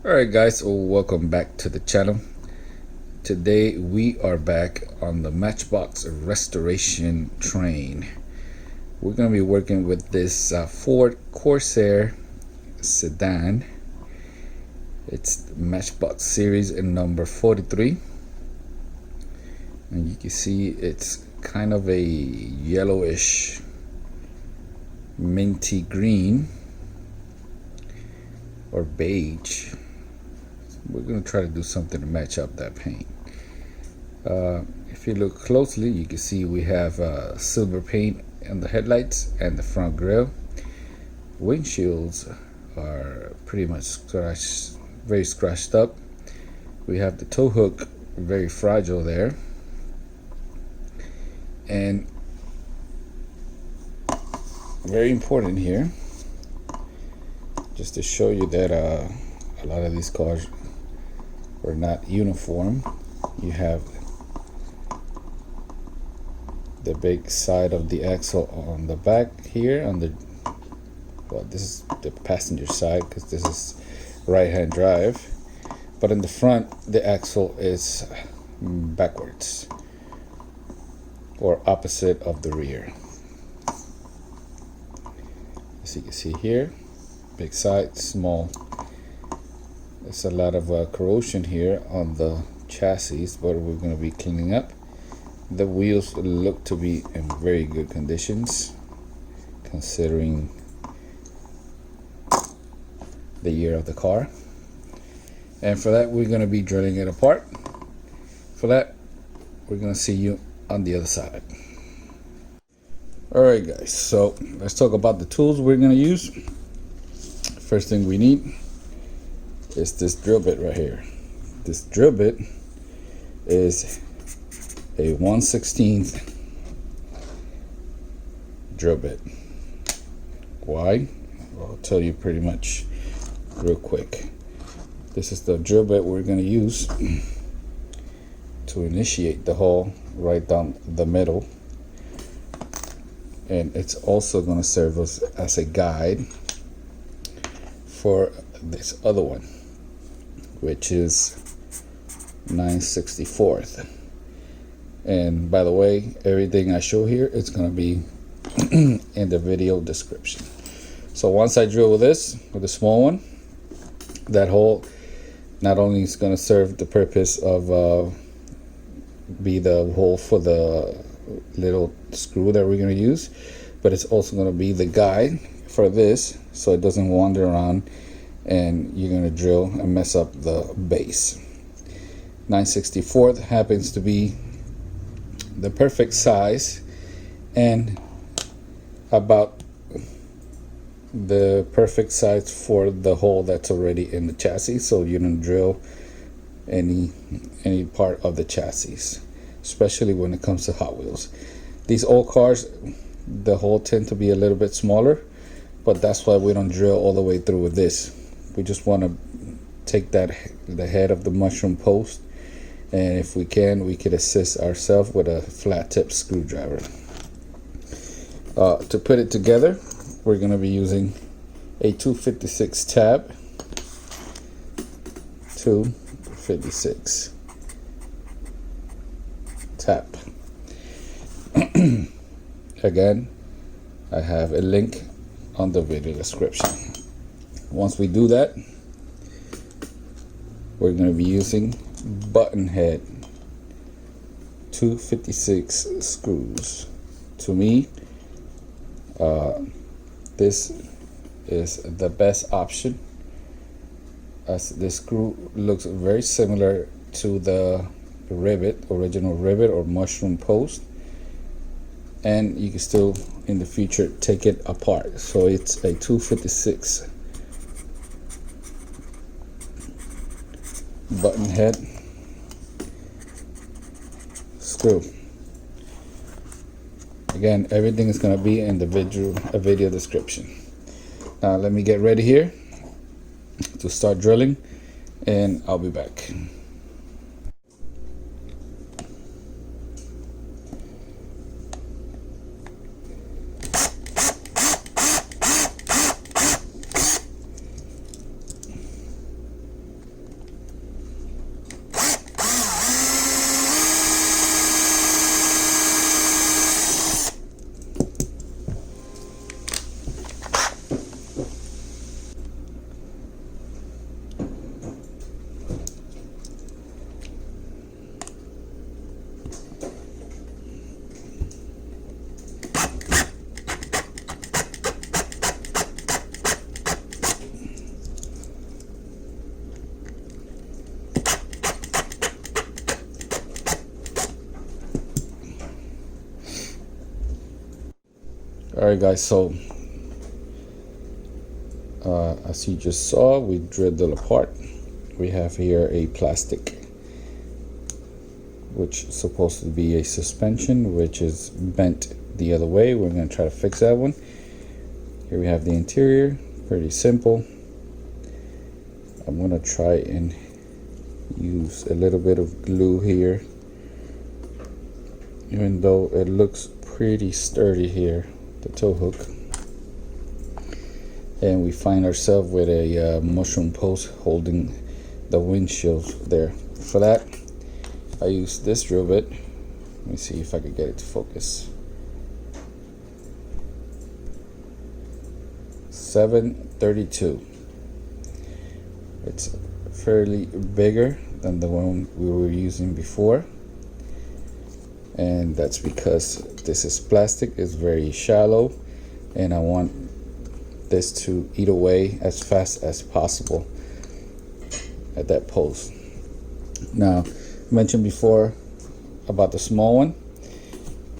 Alright guys, welcome back to the channel. Today we are back on the Matchbox restoration train. We're going to be working with this Ford Corsair sedan. It's Matchbox series in number 43. And you can see it's kind of a yellowish minty green or beige. We're going to try to do something to match up that paint. If you look closely, you can see we have silver paint in the headlights and the front grille. Windshields are pretty much scratched, very scratched up. We have the tow hook very fragile there. And very important here, just to show you that a lot of these cars are not uniform. You have the big side of the axle on the back here on the, well, this is the passenger side because this is right-hand drive, but in the front the axle is backwards or opposite of the rear. As you can see here, big side, small. There's a lot of corrosion here on the chassis, but we're going to be cleaning up. The wheels look to be in very good conditions considering the year of the car. And for that, we're going to be drilling it apart. For that, we're going to see you on the other side. Alright guys, so let's talk about the tools we're going to use. First thing we need is this drill bit right here. This drill bit is a 1/16 drill bit. Why? Well, I'll tell you pretty much real quick. This is the drill bit we're going to use to initiate the hole right down the middle, and it's also going to serve us as a guide for this other one, which is 9/64. And by the way, everything I show here is going to be in the video description. So once I drill with this, with the small one, that hole not only is going to serve the purpose of be the hole for the little screw that we're going to use, but it's also going to be the guide for this, so it doesn't wander around and you're going to drill and mess up the base. 9/64 happens to be the perfect size and about the perfect size for the hole that's already in the chassis, so you don't drill any part of the chassis, especially when it comes to Hot Wheels. These old cars, the hole tend to be a little bit smaller, but that's why we don't drill all the way through with this. We just want to take the head of the mushroom post, and if we can, we could assist ourselves with a flat tip screwdriver. To put it together, we're going to be using a 256 tab. 256 tab. Again, I have a link on the video description. Once we do that, we're going to be using button head 256 screws. To me, this is the best option, as this screw looks very similar to the original rivet or mushroom post, and you can still in the future take it apart. So it's a 256 button head screw. Again, everything is going to be in the video description. Now let me get ready here to start drilling, and I'll be back. Alright guys, so as you just saw, we drilled it apart. We have here a plastic, which is supposed to be a suspension, which is bent the other way. We're going to try to fix that one. Here we have the interior, pretty simple. I'm going to try and use a little bit of glue here, even though it looks pretty sturdy here, the tow hook. And we find ourselves with a mushroom post holding the windshield there. For that, I use this drill bit. Let me see if I could get it to focus. 732. It's fairly bigger than the one we were using before, and that's because this is plastic. It's very shallow, and I want this to eat away as fast as possible at that post. Now, I mentioned before about the small one,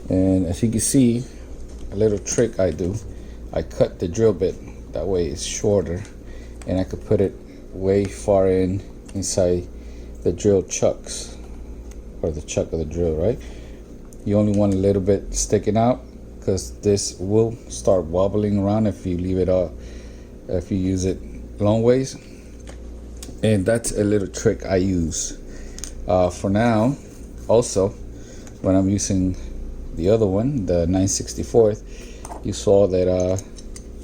and as you can see, a little trick I do, I cut the drill bit, that way it's shorter, and I could put it way far inside the drill chucks, or the chuck of the drill, right? You only want a little bit sticking out, because this will start wobbling around if you leave it up, if you use it long ways. And that's a little trick I use for now. Also, when I'm using the other one, the 9/64, you saw that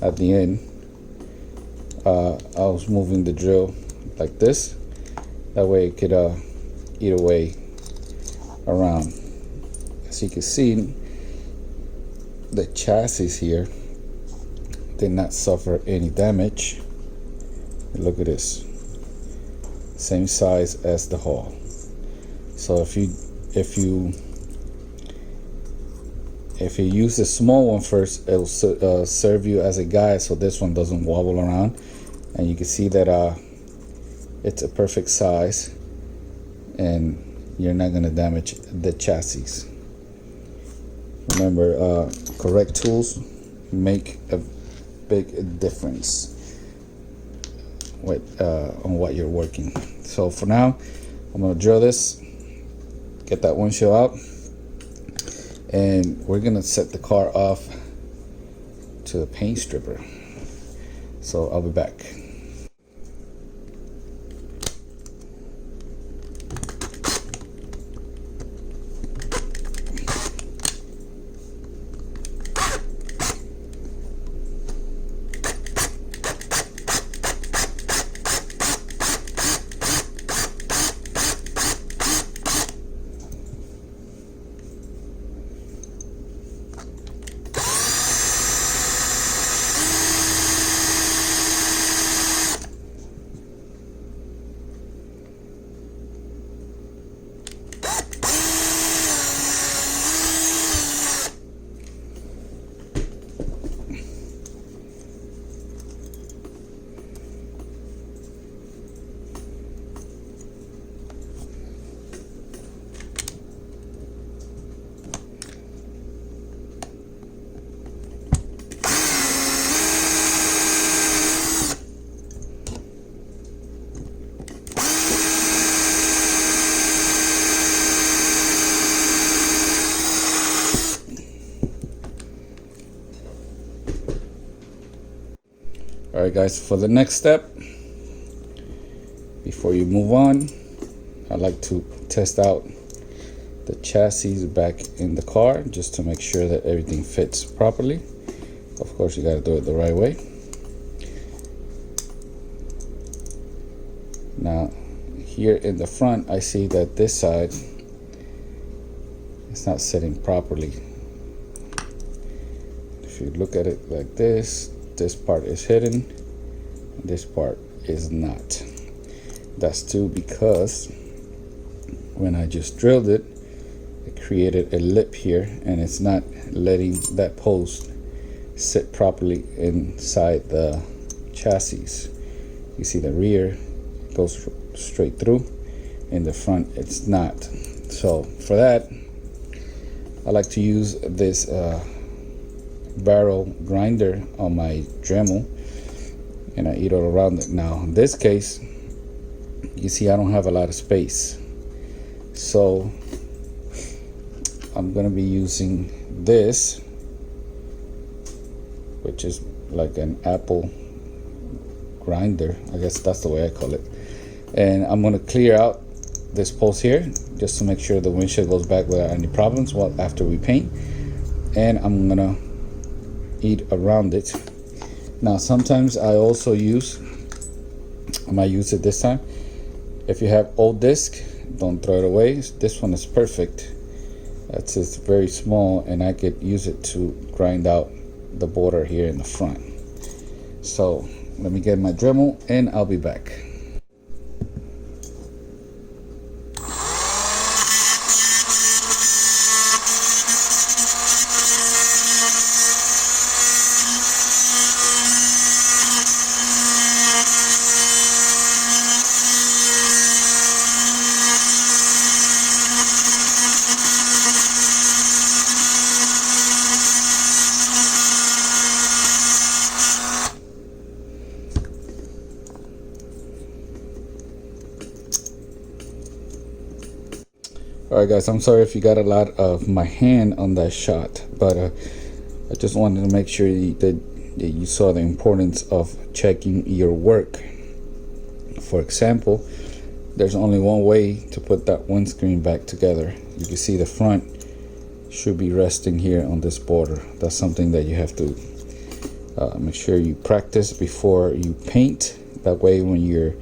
at the end I was moving the drill like this, that way it could eat away around. As you can see, the chassis here did not suffer any damage. Look at this, same size as the hull. So if you use the small one first, it'll serve you as a guide, so this one doesn't wobble around. And you can see that it's a perfect size, and you're not going to damage the chassis. Remember, correct tools make a big difference with on what you're working. So for now, I'm going to drill this, get that windshield out, and we're going to set the car off to the paint stripper. So I'll be back. Alright guys, for the next step, before you move on, I like to test out the chassis back in the car just to make sure that everything fits properly. Of course, you got to do it the right way. Now, here in the front, I see that this side is not sitting properly. If you look at it like this part is hidden, this part is not. That's too because when I just drilled it, it created a lip here, and it's not letting that post sit properly inside the chassis. You see the rear goes straight through, in the front it's not. So for that, I like to use this barrel grinder on my Dremel, and I eat all around it. Now in this case, you see I don't have a lot of space, so I'm gonna be using this, which is like an apple grinder, I guess that's the way I call it. And I'm gonna clear out this post here just to make sure the windshield goes back without any problems after we paint. And I'm gonna eat around it. Now sometimes I also I might use it this time. If you have old disc, don't throw it away. This one is perfect. It's just very small, and I could use it to grind out the border here in the front. So let me get my Dremel and I'll be back. Alright guys, I'm sorry if you got a lot of my hand on that shot, but I just wanted to make sure that you saw the importance of checking your work. For example, there's only one way to put that windscreen back together. You can see the front should be resting here on this border. That's something that you have to make sure you practice before you paint. That way when you're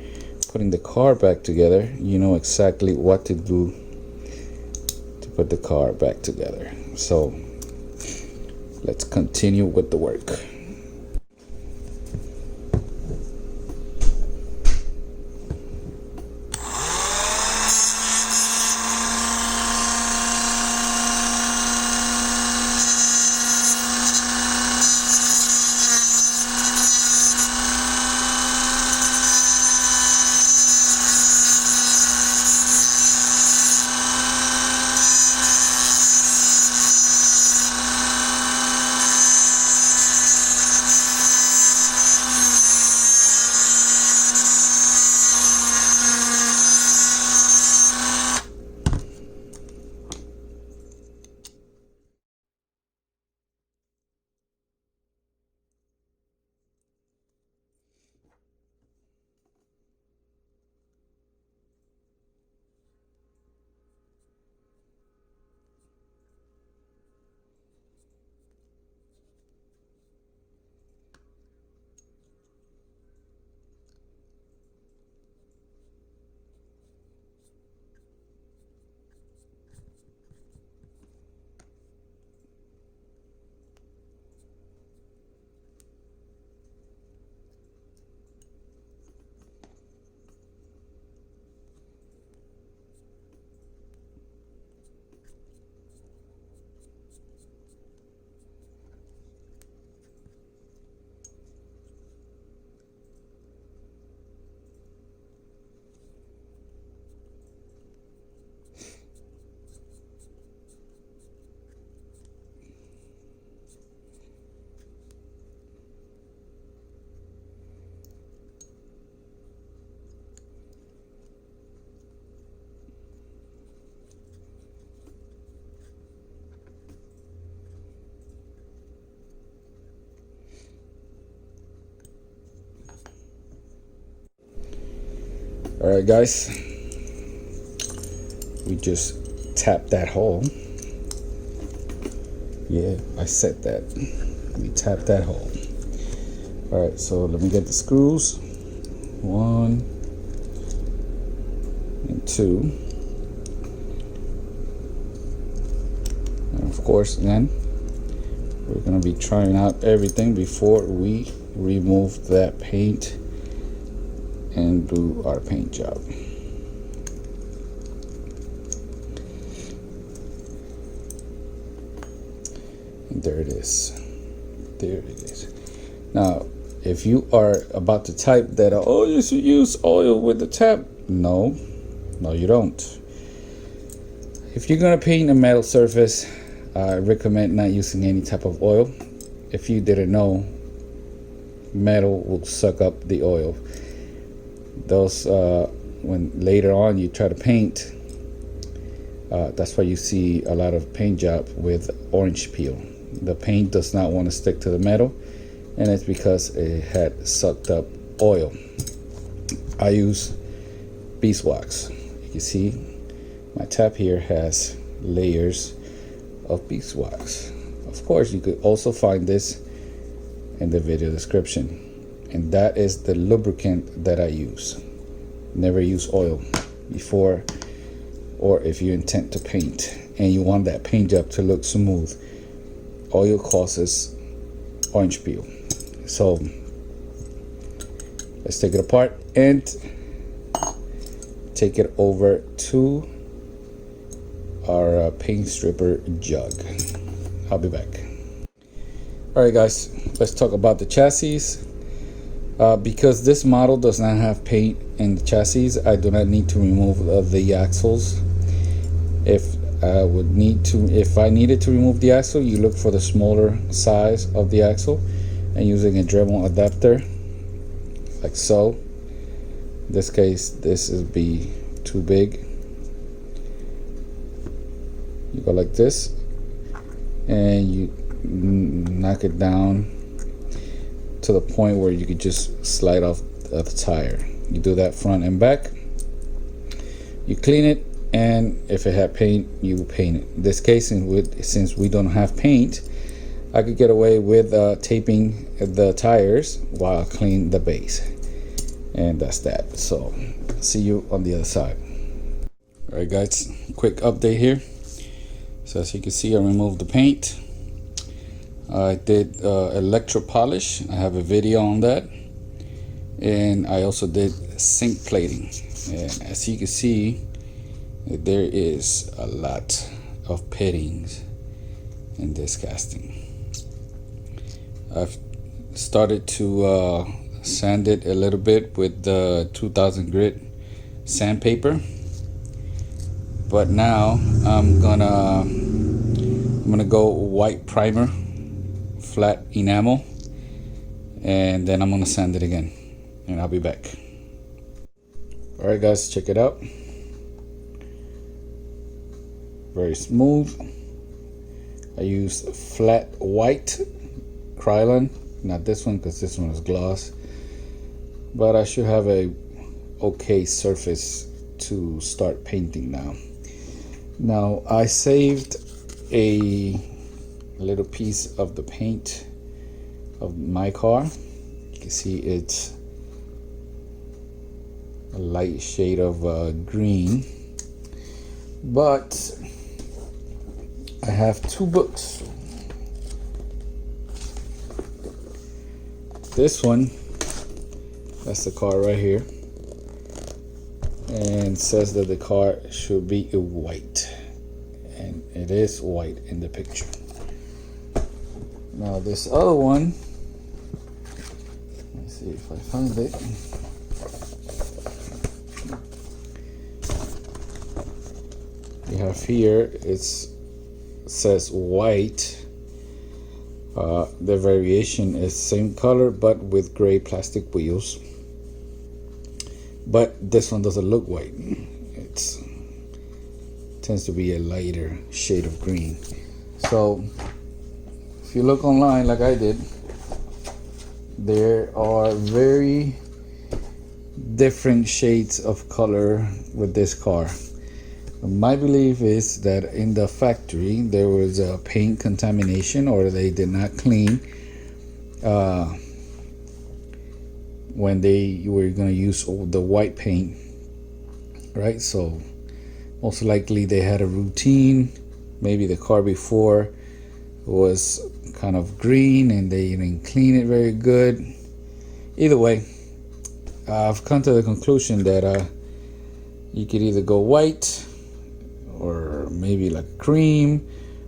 putting the car back together, you know exactly what to do put the car back together. So let's continue with the work. Alright guys, we just tapped that hole. Yeah, I said that. We tapped that hole. Alright, so let me get the screws. 1 and 2. And of course then we're going to be trying out everything before we remove that paint and do our paint job. And there it is. There it is. Now, if you are about to type that, oh, you should use oil with the tap. No, you don't. If you're gonna paint a metal surface, I recommend not using any type of oil. if you didn't know, metal will suck up the oil. Those when later on you try to paint, that's why you see a lot of paint job with orange peel. The paint does not want to stick to the metal, and it's because it had sucked up oil. I use beeswax. You can see my tap here has layers of beeswax. Of course, you could also find this in the video description, and that is the lubricant that I use. Never use oil before, or if you intend to paint and you want that paint job to look smooth. Oil causes orange peel. So let's take it apart and take it over to our paint stripper jug. I'll be back. All right, guys, let's talk about the chassis. Because this model does not have paint in the chassis, I do not need to remove the axles. If I needed to remove the axle, you look for the smaller size of the axle, and using a Dremel adapter like so. In this case, this would be too big. You go like this, and you knock it down to the point where you could just slide off the tire. You do that front and back. You clean it, and if it had paint, you paint it. In this case, since we don't have paint, I could get away with taping the tires while I clean the base, and that's that. So see you on the other side. All right, guys, quick update here. So as you can see, I removed the paint. I did electro polish. I have a video on that, and I also did zinc plating. And as you can see, there is a lot of pittings in this casting. I've started to sand it a little bit with the 2000 grit sandpaper, but now I'm gonna go white primer, flat enamel, and then I'm gonna sand it again, and I'll be back. All right, guys, check it out. Very smooth. I used flat white Krylon, not this one because this one is gloss, but I should have a okay surface to start painting now. Now I saved a little piece of the paint of my car. You can see it's a light shade of green, but I have two books. This one, that's the car right here, and says that the car should be white, and it is white in the picture. Now this other one, let's see if I find it. You have here, it says white. The variation is same color but with gray plastic wheels, but this one doesn't look white. It tends to be a lighter shade of green. So if you look online like I did, there are very different shades of color with this car. My belief is that in the factory there was a paint contamination, or they did not clean when they were going to use the white paint, right? So most likely they had a routine. Maybe the car before was kind of green and they didn't clean it very good. Either way, I've come to the conclusion that you could either go white, or maybe like cream,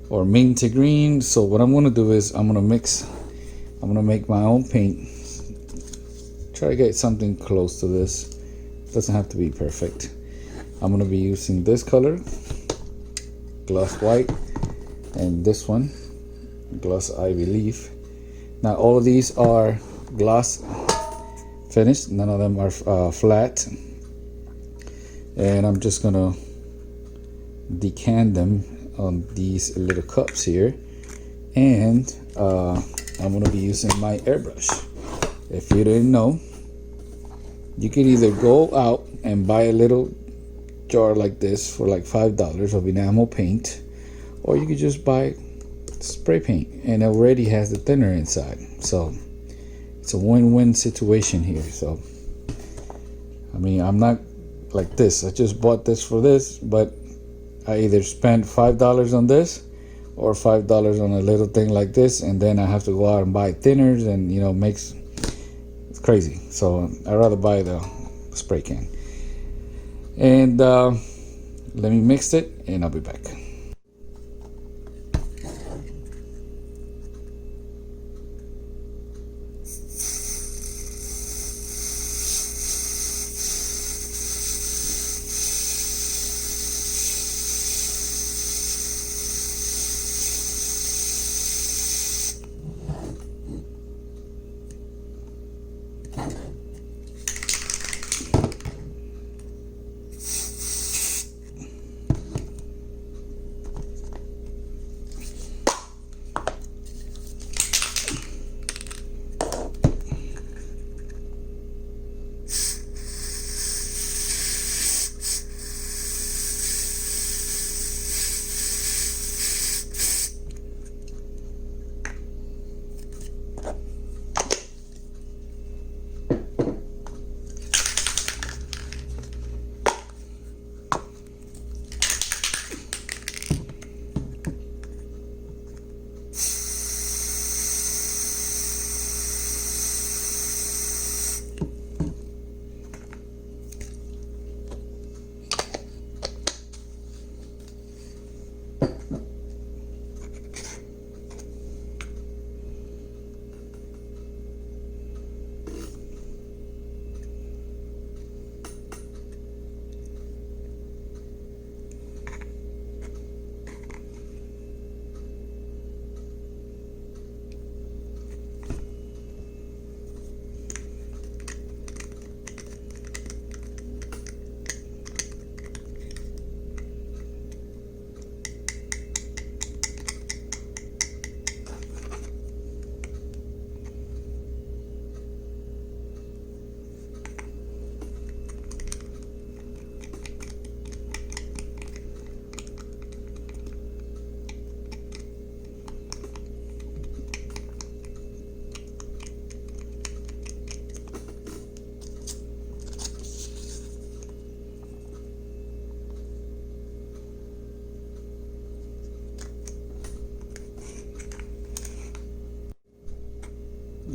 or minty green. So what I'm going to do is I'm going to make my own paint. Try to get something close to this. Doesn't have to be perfect. I'm going to be using this color, gloss white, and this one, gloss ivy leaf. Now all of these are gloss finished, none of them are flat, and I'm just gonna decant them on these little cups here, and I'm gonna be using my airbrush. If you didn't know, you can either go out and buy a little jar like this for like $5 of enamel paint, or you could just buy spray paint and it already has the thinner inside. So it's a win-win situation here. So I mean, I'm not like this, I just bought this for this, but I either spent $5 on this or $5 on a little thing like this, and then I have to go out and buy thinners, and you know, it's crazy. So I'd rather buy the spray can. And let me mix it and I'll be back.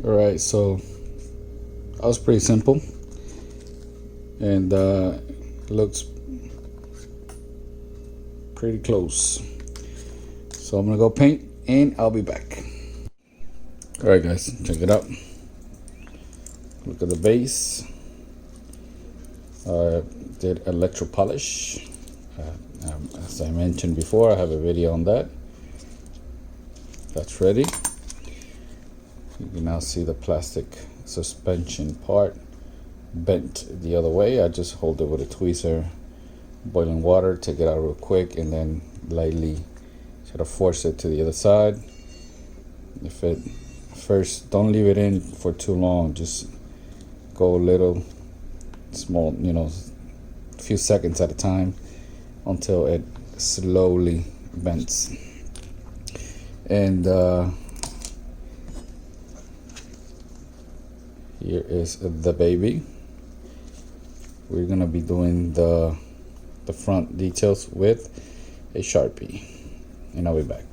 All right, so that was pretty simple, and looks pretty close. So I'm gonna go paint and I'll be back. All right guys, check it out. Look at the base. Did electro polish. As I mentioned before, I have a video on that. That's ready. You can now see the plastic suspension part bent the other way. I just hold it with a tweezer, boiling water, take it out real quick, and then lightly sort of force it to the other side. If it first, don't leave it in for too long, just go a little small, you know, a few seconds at a time until it slowly bends. And here is the baby. We're gonna be doing the front details with a Sharpie, and I'll be back.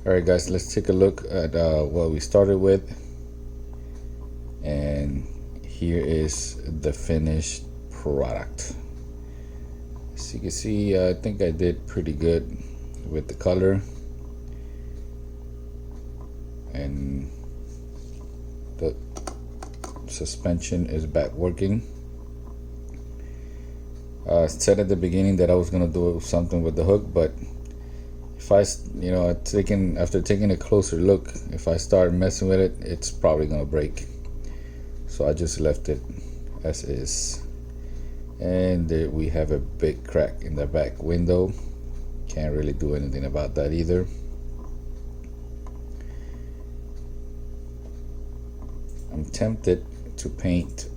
Alright guys, let's take a look at what we started with, and here is the finished product. As you can see, I think I did pretty good with the color, and the suspension is back working. I said at the beginning that I was gonna do something with the hook, but if I, after taking a closer look, if I start messing with it, it's probably gonna break. So I just left it as is. And there we have a big crack in the back window. Can't really do anything about that either. I'm tempted to paint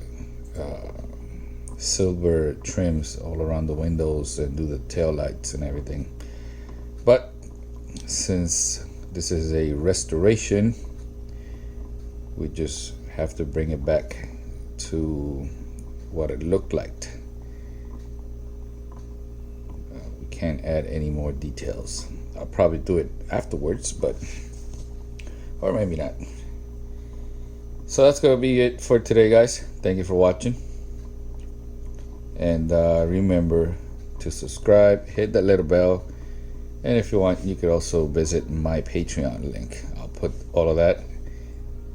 silver trims all around the windows and do the tail lights and everything, but since this is a restoration, we just have to bring it back to what it looked like. We can't add any more details. I'll probably do it afterwards, or maybe not. So that's gonna be it for today, guys. Thank you for watching, and remember to subscribe, hit that little bell, and if you want, you could also visit my Patreon link. I'll put all of that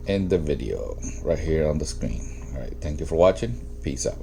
in the video right here on the screen. All right, thank you for watching. Peace out.